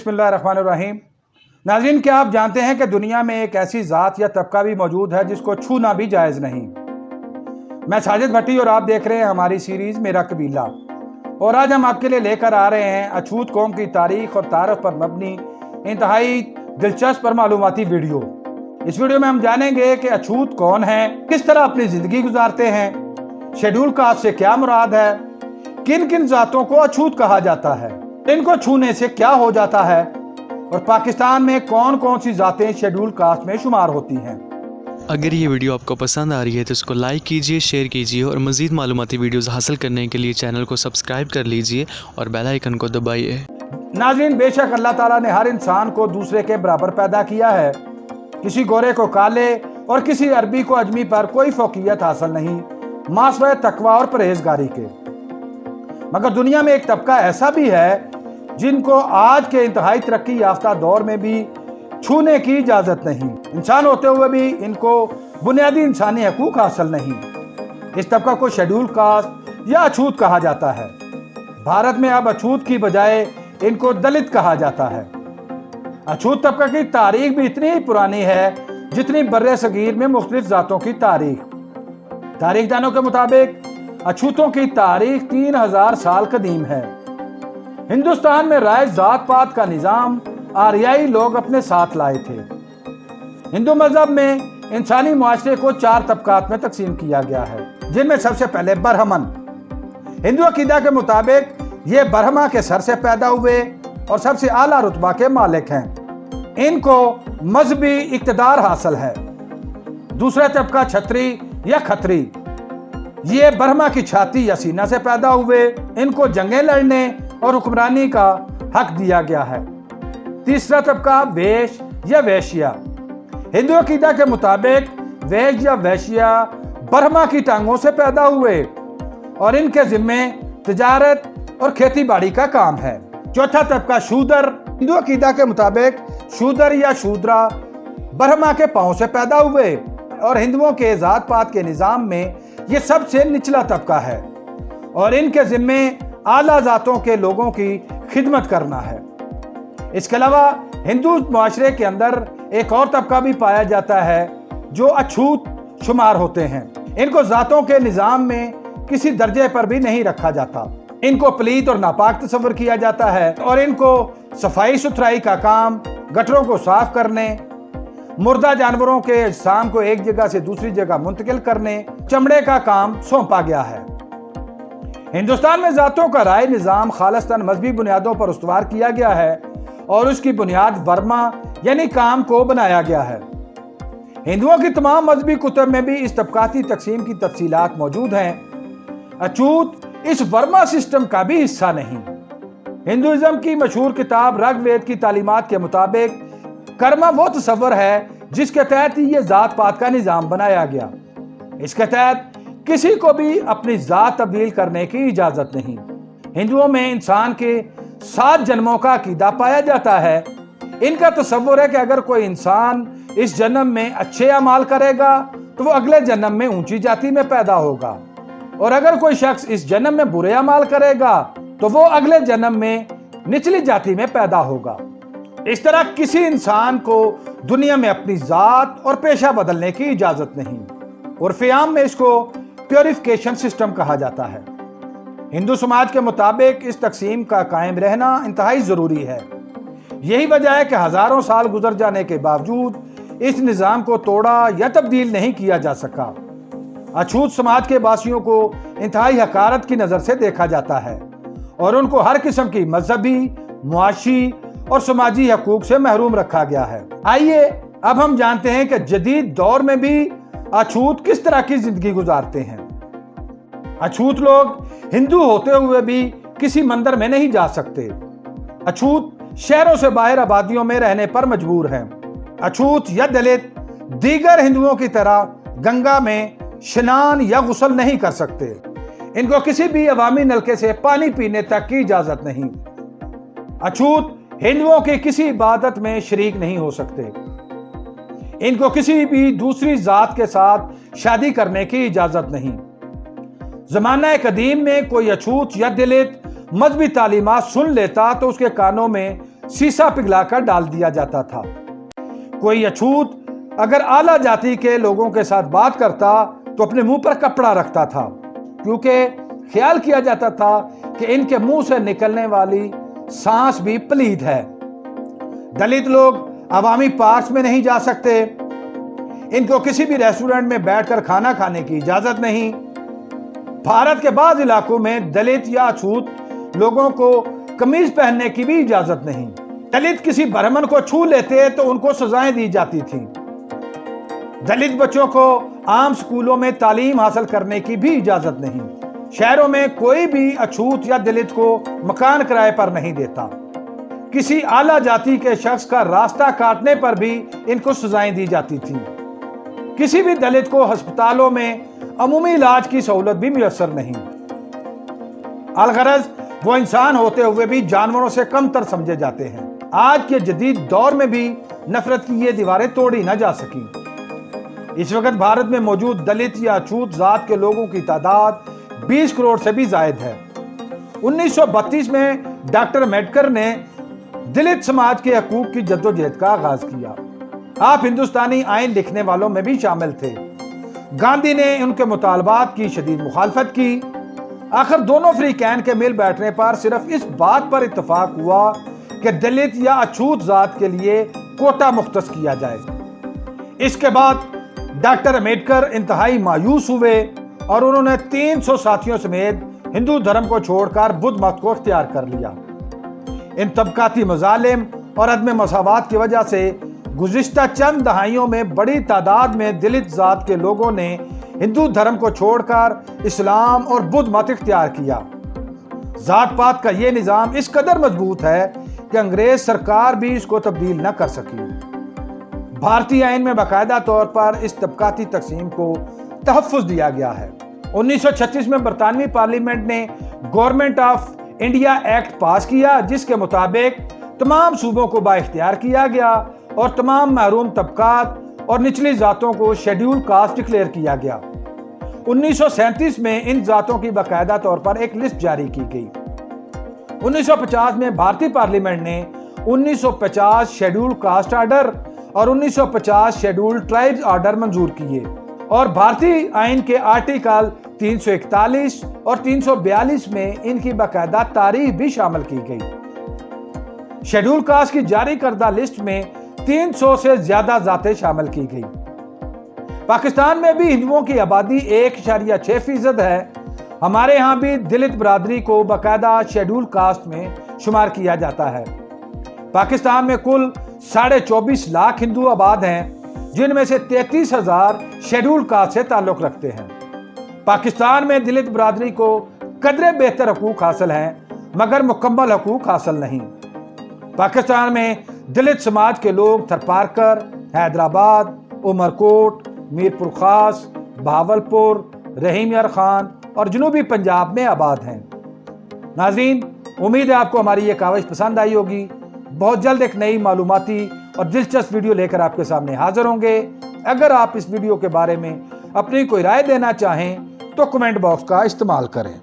बिस्मिल्लाहिर्रहमानिर्रहीम। नाज़रीन, क्या आप जानते हैं कि दुनिया में एक ऐसी ज़ात या तबका भी मौजूद है जिसको छूना भी जायज़ नहीं। मैं साजिद भट्टी और आप देख रहे हैं हमारी सीरीज़ मेरा कबीला, और आज हम आपके लिए लेकर आ रहे हैं अछूत कौम की तारीख और तारफ़ पर मबनी इंतहाई दिलचस्प और मालूमाती वीडियो। इस वीडियो में हम जानेंगे कि अछूत कौन है, किस तरह अपनी ज़िंदगी गुजारते हैं, शेड्यूल कास्ट से क्या मुराद है, किन किन ज़ातों को अछूत कहा जाता है, इनको छूने से क्या हो जाता है, और पाकिस्तान में कौन कौन सी ज़ातें शेड्यूल कास्ट में शुमार होती हैं। अगर ये वीडियो आपको पसंद आ रही है तो इसको लाइक कीजिए, शेयर कीजिए और मज़ीद मालूमाती वीडियोस हासिल करने के लिए चैनल को सब्सक्राइब कर लीजिए और बेल आइकन को दबाइए। नाज़रीन, बेशक अल्लाह ताला ने हर इंसान को दूसरे के बराबर पैदा किया है। किसी गोरे को काले और किसी अरबी को अजमी पर कोई फौकियत हासिल नहीं, मासवे तकवा और परहेजगारी के। मगर दुनिया में एक तबका ऐसा भी है जिनको आज के इंतहाई तरक्की याफ्ता दौर में भी छूने की इजाज़त नहीं। इंसान होते हुए भी इनको बुनियादी इंसानी हकूक हासिल नहीं। इस तबका को शेड्यूल कास्ट या अछूत कहा जाता है। भारत में अब अछूत की बजाय इनको दलित कहा जाता है। अछूत तबका की तारीख भी इतनी ही पुरानी है जितनी बर्रे सगीर में मुख्तलिफ ज़ातों की तारीख। तारीखदानों के मुताबिक अछूतों की तारीख 3000 साल कदीम है। हिंदुस्तान में राइज जात पात का निज़ाम आर्याई लोग अपने साथ लाए थे। हिंदू मजहब में इंसानी मुआशरे को 4 तबकात में तकसीम किया गया है, जिनमें सबसे पहले ब्राह्मण। हिंदू अकीदा के मुताबिक ये ब्रह्मा के सर से पैदा हुए और सबसे आला रुतबा के मालिक हैं। इनको मजहबी इक्तदार हासिल है। दूसरा तबका छत्री या खत्री। ये ब्रह्मा की छाती या सीना से पैदा हुए। इनको जंगें लड़ने और हुक्मरानी का हक दिया गया है। तीसरा तबका वेश या वैश्या। हिंदू अकीदा के मुताबिक वेश या वैश्या ब्रह्मा की टांगों से पैदा हुए और इनके जिम्मे तिजारत और खेती बाड़ी का काम है। चौथा तबका शूदर। हिंदू अकीदा के मुताबिक शूदर या शूद्रा ब्रह्मा के पांव से पैदा हुए और हिंदुओं के जात पात के निज़ाम में ये सबसे निचला तबका है और इनके जिम्मे आला जातों के लोगों की खिदमत करना है। इसके अलावा हिंदू मुआशरे के अंदर एक और तबका भी पाया जाता है जो अछूत शुमार होते हैं। इनको जातों के निज़ाम में किसी दर्जे पर भी नहीं रखा जाता। इनको पलीत और नापाक तस्वर किया जाता है और इनको सफाई सुथराई का काम, गटरों को साफ करने, मुर्दा जानवरों के अजसाम को एक जगह से दूसरी जगह मुंतकिल करने, चमड़े का काम सौंपा गया है। हिंदुस्तान में जातों का राय निज़ाम खालिस्तान मजहबी बुनियादों पर उस्तवार किया गया है और उसकी बुनियाद वर्मा यानी काम को बनाया गया है। हिंदुओं की तमाम मजहबी कुतुब में भी इस तबकाती तकसीम की तफसीलात मौजूद हैं। अछूत इस वर्मा सिस्टम का भी हिस्सा नहीं। हिंदुइज्म की मशहूर किताब ऋग्वेद की तालीमात के मुताबिक कर्मा वो तस्वर है जिसके तहत ये जात पात का निज़ाम बनाया गया। इसके तहत किसी को भी अपनी जात तब्दील करने की इजाजत नहीं। हिंदुओं में इंसान के 7 जन्मों का अकीदा पाया जाता है। इनका तस्वुर है कि अगर कोई इंसान इस जन्म में अच्छे अमाल करेगा तो वो अगले जन्म में ऊंची जाति में पैदा होगा, और अगर कोई शख्स इस जन्म में बुरे अमाल करेगा तो वो अगले जन्म में निचली जाति में पैदा होगा। इस तरह किसी इंसान को दुनिया में अपनी जात और पेशा बदलने की इजाजत नहीं। उर्फ़ आम में इसको प्योरिफिकेशन सिस्टम कहा जाता है। हिंदू समाज के मुताबिक इस तकसीम का कायम रहना इंतहाई ज़रूरी है। यही वजह है कि हज़ारों साल गुजर जाने के बावजूद इस निज़ाम को तोड़ा या तब्दील नहीं किया जा सका। अछूत समाज के वासियों को इंतहाई हकारत की नज़र से देखा जाता है और उनको हर किस्म की मजहबी, मुआशी और समाजी हकूक से महरूम रखा गया है। आइए अब हम जानते हैं कि जदीद दौर में भी अछूत किस तरह की जिंदगी गुजारते हैं। अछूत लोग हिंदू होते हुए भी किसी मंदिर में नहीं जा सकते। अछूत शहरों से बाहर आबादियों में रहने पर मजबूर हैं। अछूत या दलित दीगर हिंदुओं की तरह गंगा में स्नान या गुस्ल नहीं कर सकते। इनको किसी भी अवामी नलके से पानी पीने तक की इजाजत नहीं। अछूत हिंदुओं की किसी इबादत में शरीक नहीं हो सकते। इनको किसी भी दूसरी जात के साथ शादी करने की इजाजत नहीं। ज़माना कदीम में कोई अछूत या दलित मजहबी तालीमात सुन लेता तो उसके कानों में सीसा पिघलाकर डाल दिया जाता था। कोई अछूत अगर आला जाति के लोगों के साथ बात करता तो अपने मुंह पर कपड़ा रखता था, क्योंकि ख्याल किया जाता था कि इनके मुंह से निकलने वाली सांस भी पलीद है। दलित लोग अवामी पार्क्स में नहीं जा सकते, इनको किसी भी रेस्टोरेंट में बैठकर खाना खाने की इजाजत नहीं। भारत के बाद इलाकों में दलित या अछूत लोगों को कमीज पहनने की भी इजाजत नहीं। दलित किसी ब्राह्मण को छू लेते तो उनको सजाएं दी जाती थी। दलित बच्चों को आम स्कूलों में तालीम हासिल करने की भी इजाजत नहीं। शहरों में कोई भी अछूत या दलित को मकान किराए पर नहीं देता। किसी आला जाति के शख्स का रास्ता काटने पर भी इनको सजाएं दी जाती थी। किसी भी दलित को अस्पतालों में अमूमी इलाज की सहूलत भी मुयस्सर नहीं। अलगरज वो इंसान होते हुए भी जानवरों से कमतर समझे जाते हैं। आज के जदीद दौर में भी नफरत की ये दीवारें तोड़ी न जा सकी। इस वक्त भारत में मौजूद दलित या अछूत जात के लोगों की तादाद 20 करोड़ से भी जायद है। 1932 में डॉक्टर अम्बेडकर ने दलित समाज के हकूक की जद्दोजहद का आगाज किया। आप हिंदुस्तानी आइन लिखने वालों में भी शामिल थे। गांधी ने उनके मुतालबात की शदीद मुखालफत की। आखिर दोनों फ्रीकैन के मिल बैठने पर सिर्फ इस बात पर इत्तफाक हुआ कि दलित या अछूत जात के लिए कोटा मुख्तस किया जाए। इसके बाद डॉक्टर अम्बेडकर इंतहाई मायूस हुए और उन्होंने 300 साथियों समेत हिंदू धर्म को छोड़कर बुद्ध मत को इख्तियार कर लिया। इन तबकाती मजालिम और अदम मसावात की वजह से गुज़िश्ता चंद दहाइयों में बड़ी तादाद में दलित जात के लोगों ने हिंदू धर्म को छोड़कर इस्लाम और बुद्ध मत इख्तियार किया। जात पात का ये निज़ाम इस कदर मजबूत है कि अंग्रेज सरकार भी इसको तब्दील न कर सकी। भारतीय आइन में बाकायदा तौर पर इस तबकाती तकसीम को तहफ़्फ़ुज़ दिया गया है। 1936 में बरतानवी पार्लियामेंट ने गवर्नमेंट ऑफ इंडिया एक्ट पास किया, जिसके मुताबिक तमाम सूबों को बाइख्तियार किया गया और तमाम महरूम तबकात और निचली जातों को शेड्यूल कास्ट डिक्लेयर किया गया। 1937 में इन जातों की बाकायदा तौर पर एक लिस्ट जारी की गई। 1950 में भारतीय पार्लियामेंट ने 1950 शेड्यूल कास्ट ऑर्डर और 1950 शेड्यूल ट्राइब्स ऑर्डर मंजूर किए और भारतीय आइन के आर्टिकल 341 और 342 में इनकी बाकायदा तारीफ भी शामिल की गई। शेड्यूल कास्ट की जारी करदा लिस्ट में 300 से ज्यादा जातें शामिल की गई। पाकिस्तान में भी हिंदुओं की आबादी 1.6% है। हमारे यहाँ भी दलित बरादरी को बाकायदा शेड्यूल कास्ट में शुमार किया जाता है। पाकिस्तान में कुल 24.5 लाख हिंदू आबाद हैं, जिनमें से 33,000 शेड्यूल कास्ट से ताल्लुक रखते हैं। पाकिस्तान में दलित बरादरी को कदरे बेहतर हकूक हासिल हैं, मगर मुकम्मल हकूक हासिल नहीं। पाकिस्तान में दलित समाज के लोग थरपारकर, हैदराबाद, उमरकोट, मीरपुर खास, बहावलपुर, रहीम यार खान और जनूबी पंजाब में आबाद हैं। नाज़रीन, उम्मीद है आपको हमारी ये काविश पसंद आई होगी। बहुत जल्द एक नई मालूमाती और दिलचस्प वीडियो लेकर आपके सामने हाजिर होंगे। अगर आप इस वीडियो के बारे में अपनी कोई राय देना चाहें तो कमेंट बॉक्स का इस्तेमाल करें।